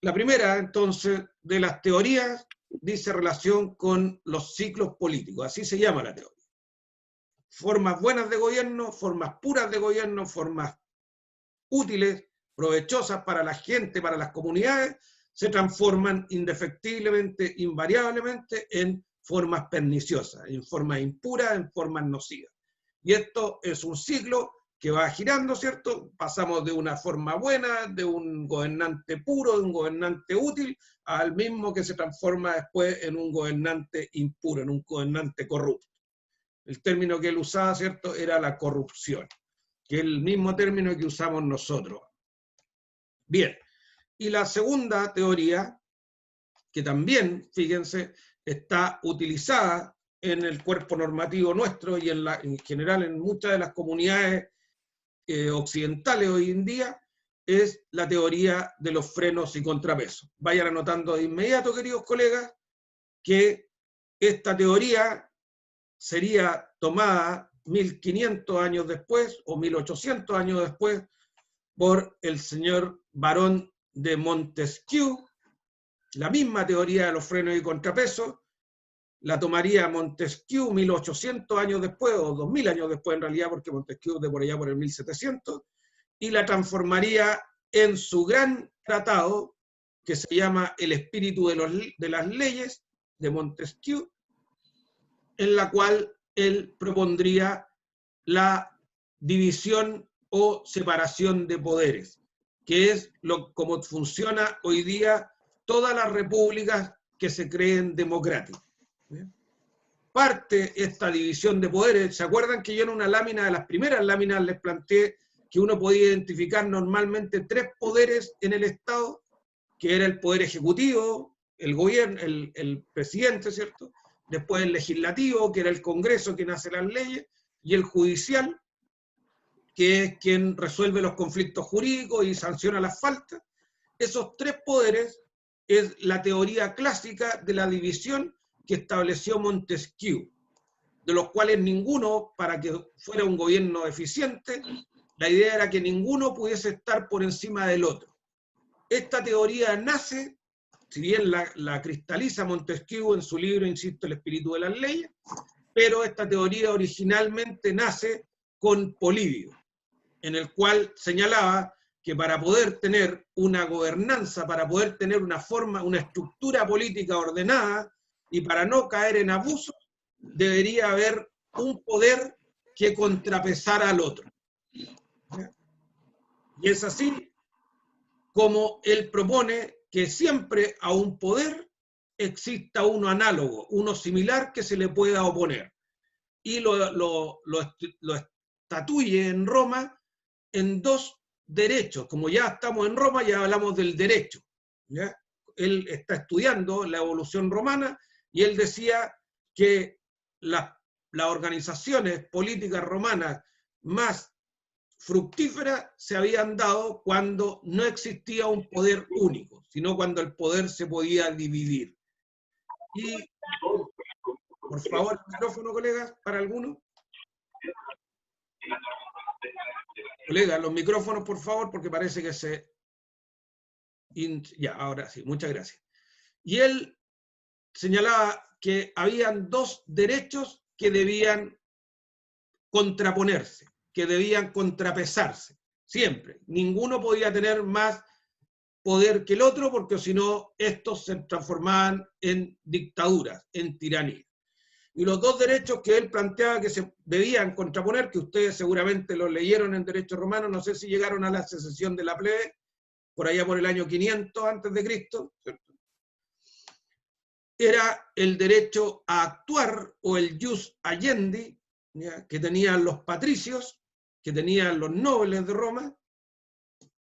La primera, entonces, de las teorías dice relación con los ciclos políticos, así se llama la teoría. Formas buenas de gobierno, formas puras de gobierno, formas útiles, provechosas para la gente, para las comunidades, se transforman indefectiblemente, invariablemente en formas perniciosas, en formas impuras, en formas nocivas. Y esto es un ciclo que va girando, ¿cierto? Pasamos de una forma buena, de un gobernante puro, de un gobernante útil, al mismo que se transforma después en un gobernante impuro, en un gobernante corrupto. El término que él usaba, ¿cierto?, era la corrupción, que es el mismo término que usamos nosotros. Bien, y la segunda teoría, que también, fíjense, está utilizada en el cuerpo normativo nuestro y en general en muchas de las comunidades occidentales hoy en día, es la teoría de los frenos y contrapesos. Vayan anotando de inmediato, queridos colegas, que esta teoría sería tomada 1500 años después o 1800 años después por el señor Barón de Montesquieu. La misma teoría de los frenos y contrapesos la tomaría Montesquieu 1800 años después, o 2000 años después en realidad, porque Montesquieu de por allá por el 1700, y la transformaría en su gran tratado, que se llama El espíritu de las leyes, de Montesquieu, en la cual él propondría la división o separación de poderes, que es como funciona hoy día todas las repúblicas que se creen democráticas. Parte esta división de poderes, ¿se acuerdan que yo en una lámina, de las primeras láminas, les planteé que uno podía identificar normalmente tres poderes en el Estado, que era el poder ejecutivo, el gobierno, el presidente, ¿cierto? Después el legislativo, que era el Congreso quien hace las leyes, y el judicial, que es quien resuelve los conflictos jurídicos y sanciona las faltas. Esos tres poderes es la teoría clásica de la división que estableció Montesquieu, de los cuales ninguno, para que fuera un gobierno eficiente, la idea era que ninguno pudiese estar por encima del otro. Esta teoría nace, si bien la cristaliza Montesquieu en su libro, insisto, El espíritu de las leyes, pero esta teoría originalmente nace con Polibio, en el cual señalaba que para poder tener una gobernanza, para poder tener una forma, una estructura política ordenada, y para no caer en abusos, debería haber un poder que contrapesara al otro. Y es así como él propone que siempre a un poder exista uno análogo, uno similar que se le pueda oponer. Y lo estatuye en Roma en dos derechos. Como ya estamos en Roma, ya hablamos del derecho, ¿ya? Él está estudiando la evolución romana y él decía que las organizaciones políticas romanas más fructíferas se habían dado cuando no existía un poder único, sino cuando el poder se podía dividir. Y, por favor, micrófono, colegas, para algunos. Colegas, los micrófonos, por favor, porque parece que se... Ya, ahora sí, muchas gracias. Y él señalaba que habían dos derechos que debían contraponerse, que debían contrapesarse, siempre. Ninguno podía tener más poder que el otro, porque si no, estos se transformaban en dictaduras, en tiranía. Y los dos derechos que él planteaba que se debían contraponer, que ustedes seguramente los leyeron en Derecho Romano, no sé si llegaron a la secesión de la plebe, por allá por el año 500 antes de Cristo, ¿cierto? Era el derecho a actuar, o el jus agendi, ¿ya?, que tenían los patricios, que tenían los nobles de Roma,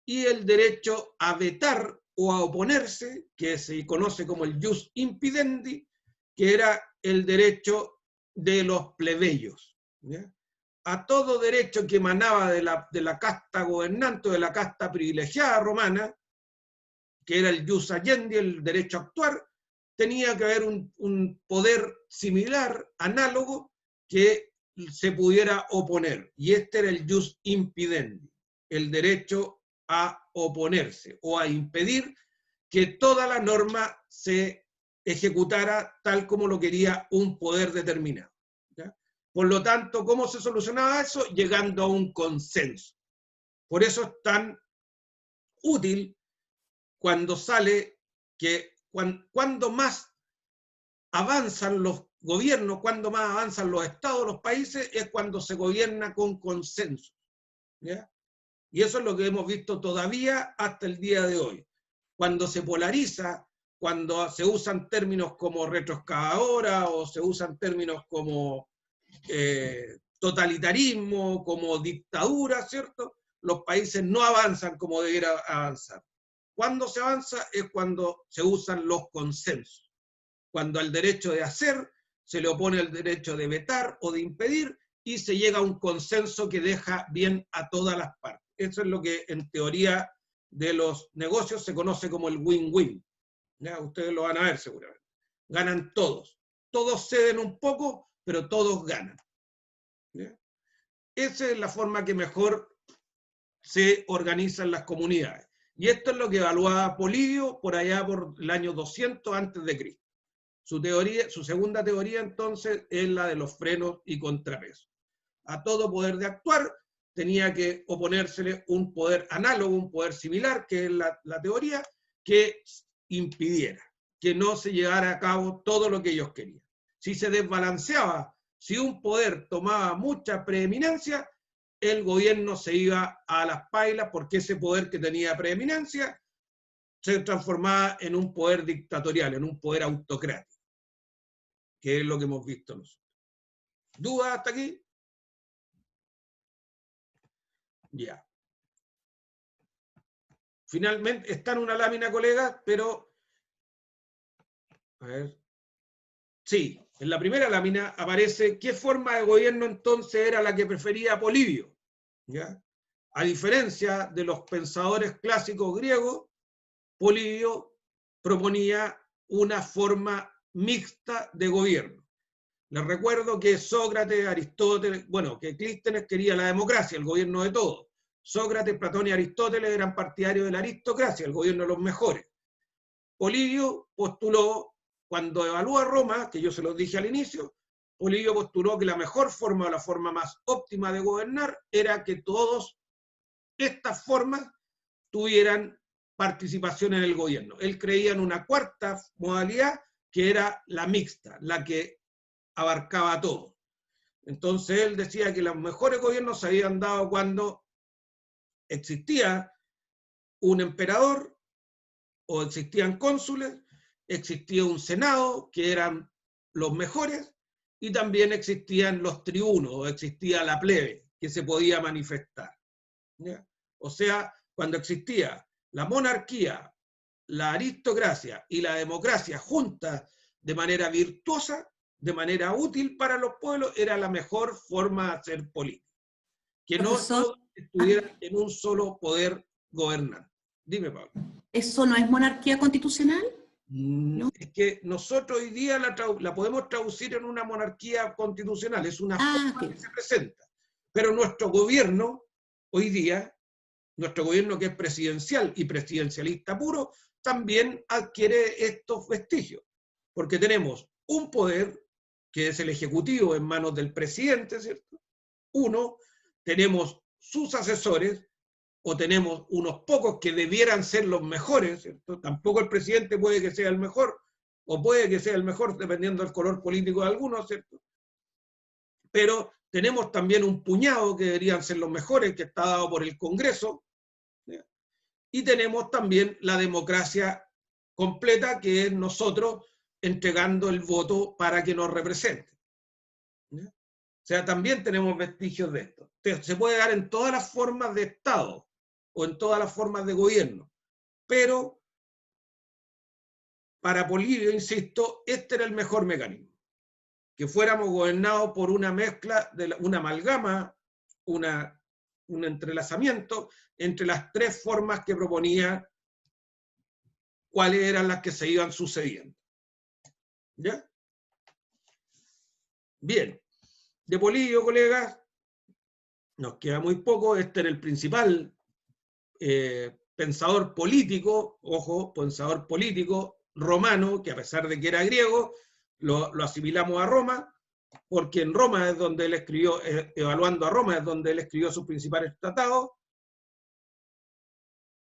y el derecho a vetar o a oponerse, que se conoce como el jus impidendi, que era el derecho de los plebeyos, ¿ya? A todo derecho que emanaba de la casta gobernante, de la casta privilegiada romana, que era el jus agendi, el derecho a actuar, tenía que haber un poder similar, análogo, que se pudiera oponer. Y este era el jus impidendi, el derecho a oponerse o a impedir que toda la norma se ejecutara tal como lo quería un poder determinado. ¿Ya? Por lo tanto, ¿cómo se solucionaba eso? Llegando a un consenso. Por eso es tan útil cuando sale que cuando más avanzan los gobiernos, cuando más avanzan los estados, los países, es cuando se gobierna con consenso. ¿Ya? Y eso es lo que hemos visto todavía hasta el día de hoy. Cuando se polariza, cuando se usan términos como retroexcavadora o se usan términos como totalitarismo, como dictadura, ¿cierto? Los países no avanzan como debiera avanzar. Cuando se avanza es cuando se usan los consensos. Cuando al derecho de hacer se le opone el derecho de vetar o de impedir y se llega a un consenso que deja bien a todas las partes. Eso es lo que en teoría de los negocios se conoce como el win-win. Ustedes lo van a ver seguramente. Ganan todos. Todos ceden un poco, pero todos ganan. ¿Ya? Esa es la forma que mejor se organizan las comunidades. Y esto es lo que evaluaba Polibio por allá por el año 200 antes de Cristo. Su segunda teoría entonces es la de los frenos y contrapesos. A todo poder de actuar tenía que oponérsele un poder análogo, un poder similar, que es la teoría, que impidiera que no se llevara a cabo todo lo que ellos querían. Si se desbalanceaba, si un poder tomaba mucha preeminencia, el gobierno se iba a las pailas porque ese poder que tenía preeminencia se transformaba en un poder dictatorial, en un poder autocrático, que es lo que hemos visto nosotros. ¿Dudas hasta aquí? Ya. Finalmente, está en una lámina, colegas, pero... A ver. Sí, en la primera lámina aparece qué forma de gobierno entonces era la que prefería Polibio. ¿Ya? A diferencia de los pensadores clásicos griegos, Polibio proponía una forma mixta de gobierno. Les recuerdo que Sócrates, Aristóteles, bueno, que Clístenes quería la democracia, el gobierno de todos. Sócrates, Platón y Aristóteles eran partidarios de la aristocracia, el gobierno de los mejores. Polibio postuló, cuando evalúa Roma, que yo se los dije al inicio, Polibio postuló que la mejor forma o la forma más óptima de gobernar era que todas estas formas tuvieran participación en el gobierno. Él creía en una cuarta modalidad que era la mixta, la que abarcaba todo. Entonces él decía que los mejores gobiernos se habían dado cuando existía un emperador o existían cónsules, existía un senado que eran los mejores y también existían los tribunos o existía la plebe que se podía manifestar. ¿Ya? O sea, cuando existía la monarquía, la aristocracia y la democracia juntas de manera virtuosa, de manera útil para los pueblos, era la mejor forma de hacer política. Que no todos estuvieran en un solo poder gobernante. Dime, Pablo. ¿Eso no es monarquía constitucional? ¿No? Es que nosotros hoy día la podemos traducir en una monarquía constitucional, es una forma que se presenta. Pero nuestro gobierno, hoy día, nuestro gobierno que es presidencial y presidencialista puro, también adquiere estos vestigios. Porque tenemos un poder, que es el ejecutivo en manos del presidente, ¿cierto? Uno, tenemos sus asesores, o tenemos unos pocos que debieran ser los mejores, ¿cierto? Tampoco el presidente puede que sea el mejor, o puede que sea el mejor dependiendo del color político de algunos, ¿cierto? Pero tenemos también un puñado que deberían ser los mejores, que está dado por el Congreso, ¿ya? Y tenemos también la democracia completa, que es nosotros entregando el voto para que nos represente. ¿Ya? O sea, también tenemos vestigios de esto. Se puede dar en todas las formas de Estado o en todas las formas de gobierno, pero para Polibio, insisto, este era el mejor mecanismo, que fuéramos gobernados por una mezcla, una amalgama, un entrelazamiento entre las tres formas que proponía, cuáles eran las que se iban sucediendo. ¿Ya? Bien, de Polibio, colegas, nos queda muy poco. Este era el principal pensador político, ojo, pensador político romano, que a pesar de que era griego, lo asimilamos a Roma, porque en Roma es donde él escribió, evaluando a Roma, es donde él escribió sus principales tratados,